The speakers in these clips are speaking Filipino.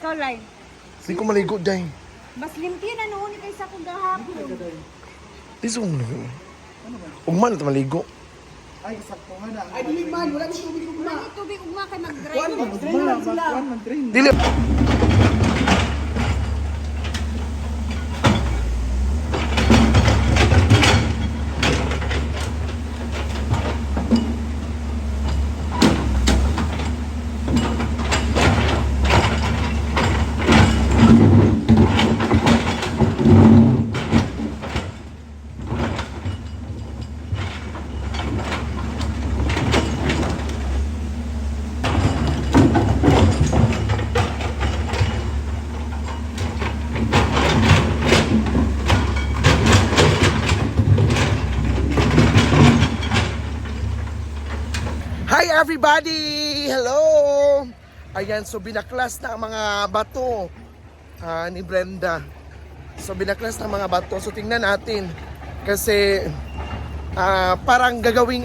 Ikaw, Lai. Hindi ko maligo, day. Mas limpyo na noon kaysa kung gahapon. Isong no. Ugman ito maligo. Ay, sakto nga na. Ay, dili man. Wala nang tubig ugma. Wala tubig ugma kay mag-dry. Mag-drain lang sila. Mag-drain. Dili. Hi everybody! Hello! Ayan, so binaklas na ang mga bato ni Brenda. So binaklas na ang mga bato. So tingnan natin. Kasi parang gagawing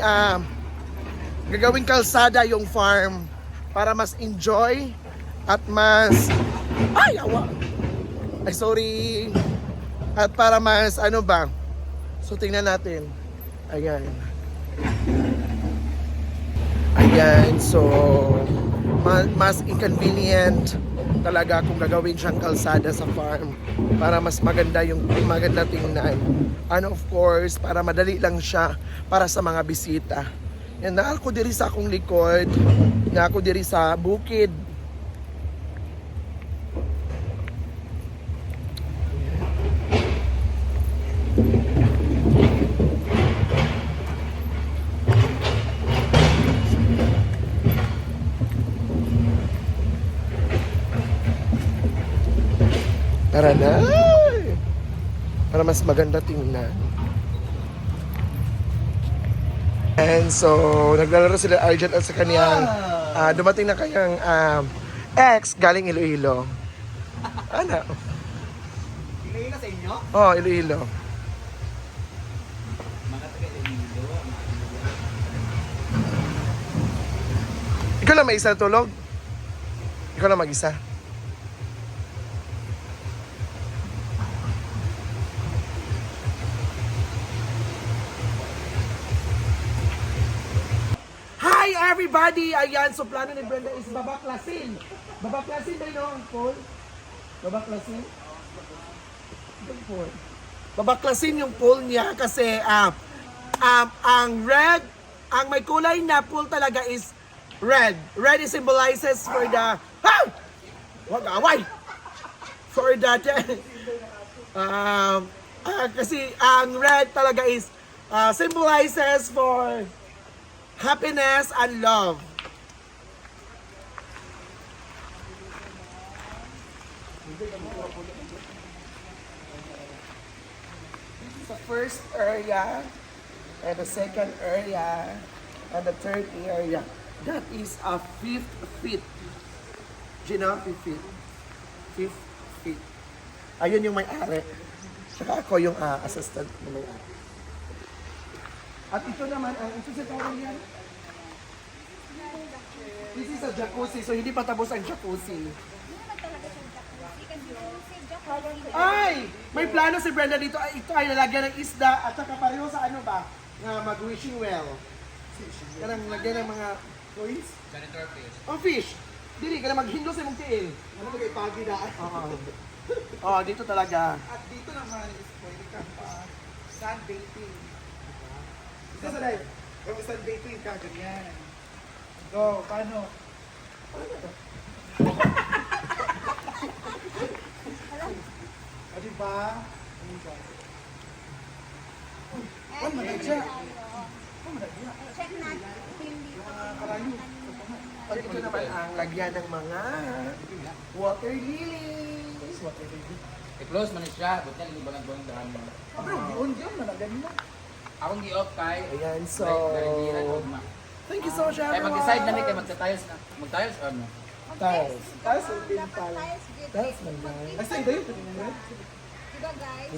kalsada yung farm para mas enjoy at mas... Ay! Awa! Ay, sorry! At para mas ano ba? So tingnan natin. Ayan. Ayan, so mas inconvenient talaga kung gagawin siyang kalsada sa farm para mas maganda tingnan. And of course, para madali lang siya para sa mga bisita. Yan na ako diri sa akong likod, na ako diri sa bukid. Tara na! Para mas maganda tingnan. And so, naglalaro sila Arjan at sa kaniyang dumating na kanyang ex galing Iloilo. Ano? Iloilo sa inyo? Oh, Iloilo. Mga taga Iloilo. Ikaw lang may isa tulog? Ikaw lang mag-isa? Hi everybody! Ayan, so plano ni Brenda is babaklasin. Babaklasin ba yun, Paul? Babaklasin? Yung pool. Babaklasin yung pool niya kasi ang red, ang may kulay na pool talaga is red. Red is symbolizes for the... Wag away! For the... kasi ang red talaga is symbolizes for happiness and love. This is the first area, and the second area, and the third area. That is a 5th feet. Do you know? 5th feet. 5th feet. Ayun yung may-ari. Saka ako yung assistant na may-ari. At ito naman, ito sa tawag yan. This is a jacuzzi, so hindi pa tapos ang jacuzzi. Ay! May plano si Brenda dito. Ito ay lalagyan ng isda at saka pareho sa ano ba? Mag-wishing well. Kanang lagyan ng mga coins? Janitor fish. Oh, fish! Dili, kanang maghindo sa mong tiil. Ano ba kayo pagi na? Oo, dito talaga. At dito naman is pwede ka pa sunbathing. Ito sa live. Kung sunbathing ka, ganyan. Go, paano? O diba? Oh, madagya. Check natin. Karayo. At ito naman ang lagyan ng mga water lilies. Water lilies. I-close man siya, buti na libangan ko ang daan mo. Pero diyon na ganyan. Akong gi-off kay. Ayan, so... Thank you so much, Kaya everyone. mag-decide na ni kay magta-tiles na. Mag-tiles or ano? Tiles. Tapos yung pala. Tiles man guys. Ay, sa'yo ba yun? Diba guys?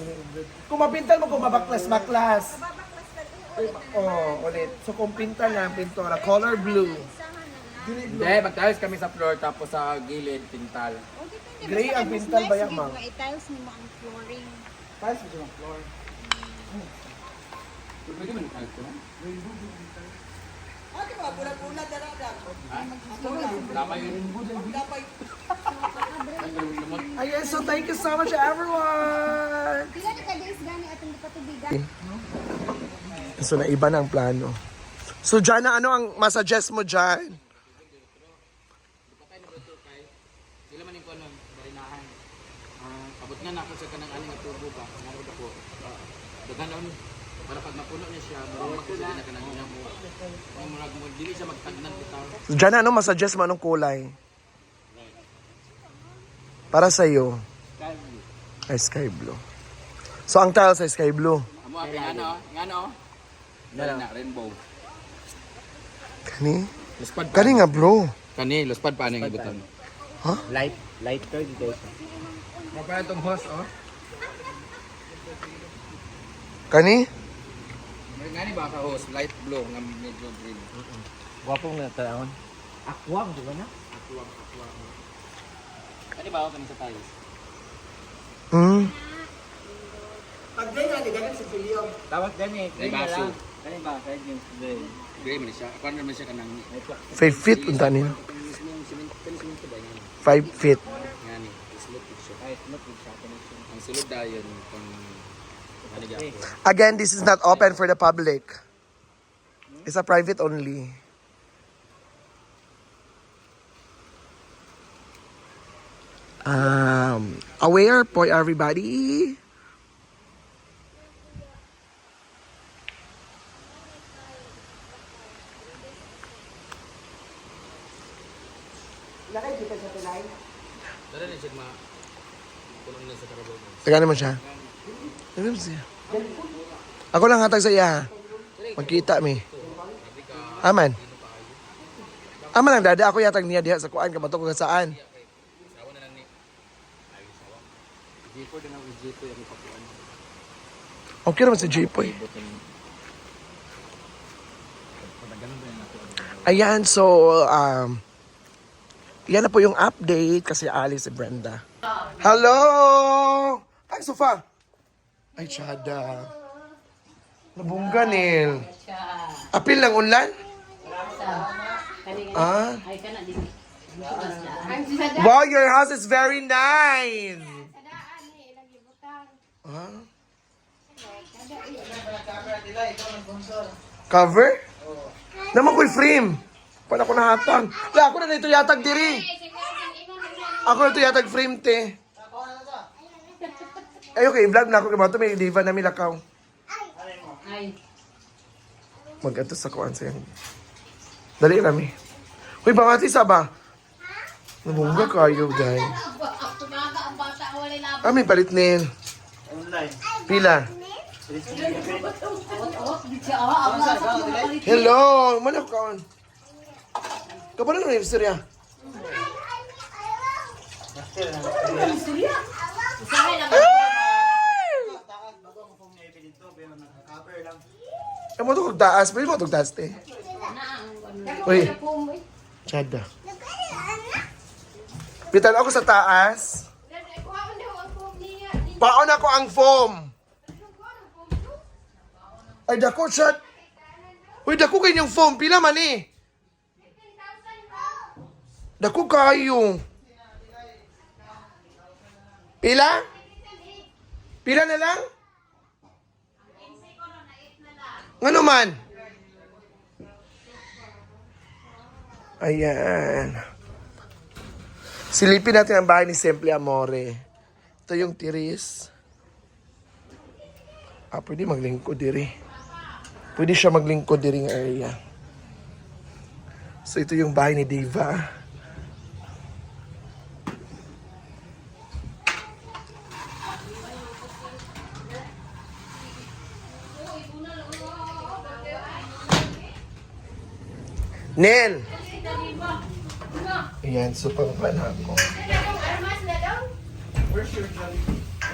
Kung mapintal mo, kung mabaklas-baklas. Babaklas ka rin ulit na Oh, ulit. So kung pintal lang, pintura, color blue. Isahan na lang. Hindi, magtayos kami sa floor tapos sa gilid, pintal. O, depende. Gray Basta ang mas pintal nice, ba yan, sige, ma'am? i-tiles mo ang flooring. Tiles mo siya ng floor. Pwede man itayos ko na? Ah, di ba? Pula-pula na lang. Tama yun. Ang lumot. Ayan, so thank you so much everyone! Pila na ka days gani atong gipatubigan. So naiba na ang plano. So Jana, ano ang masuggest mo dyan? Sila man yung ko ano, barinahan. Abot nga na ako sa kanang aling at tubo ba. Naroon ako. Daganon. Para pag mapuno niya siya, marunong magkasali na kanang inang mo. Ang murag mo, dili siya magtagnan bitaw. So Jana, ano masuggest mo anong kulay? Para sa'yo, ay sky blue. So ang tiles ay sky blue. Amo aking ano, ng ano? Dali na, rainbow. Kani? Luspad pa. Kani nga bro. Kani, luspad pa ano yung igutan. Light third days. Mapaya itong host, oh. Kani? Ngani ba ka host? Light blue, nga medyo green. Wapong na taon. Akwang, di ba na? Kani ba ako kami sa tiles? Hmm. Pag gray na, ganyan si Pilio. Tawag gani. May baso. Kani ba? Kaya yung today. Gray man siya. Ako naman siya kanang 5 feet unta nila. 5 feet. ngani. Slot siya. Ay, not with siya. Ang sulod dayon kung ano gyapon. Again, this is not open for the public. It's a private only. Aware for everybody. Lakay kita sa tulay. Dala ni siya ma puno na sa karabaw. Taga naman siya. Taga naman siya. Ako lang hatag sa iya. Magkita mi. Aman. Aman lang dada ako yatag niya diha sa kuan ka bato ko saan. Sawa na lang ni. Ay sawa. G4 din ang G4 yung papuan. Okay naman si J-Poy. Ayan, so, yan na po yung update kasi alis si Brenda. Hello! Ay, Sofa! Ay, Chada. Nabungga, Nil. Apil lang ulan? Ah? Wow, your house is very nice! Ah? Cover? Naman ko'y frame. Paano ako nahatang? La, ako na dito yatag diri. Ako na dito yatag frame, te. Ay, okay, vlog na ako. Kaya may diva na milakaw. Mag-ato sa kuwan siya. Dali kami. Uy, bangati sa ba? Nabungga kayo, guys. Ah, may palit nil. Pila? Hello! Mana ko kaon? Kapan na yung istorya? Amo to kog taas, pwede mo tog taas te. Uy. Chada. Pitan ako sa taas. Paon ako ang foam. Ay, dako, shot. Uy, dako kanyang foam. Pila man eh. Dako kayo. Pila? Pila na lang? Ano man? Ayan. Silipin natin ang bahay ni Simple Amore. Ito yung tiris. Ah, pwede maglingkod diri. Pwede siya maglingkod diri ng area. So ito yung bahay ni Diva. Nel! Ayan, so pangpan ako.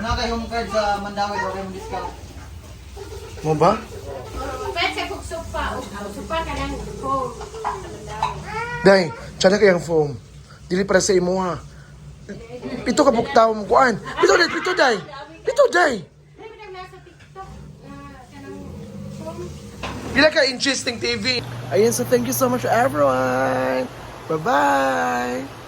Wala kayong card sa Mandawi, wala kayong discount. Mo ba? Pwede sa Supa ka lang. Oh. Day, tsada kayang foam. Dili para sa imo ha. Pito ka buktaw mo kuan. Pito day, pito day. Pito day. Nasa TikTok. Kanang phone. Pila ka interesting TV. Ayan, so thank you so much everyone. Bye-bye.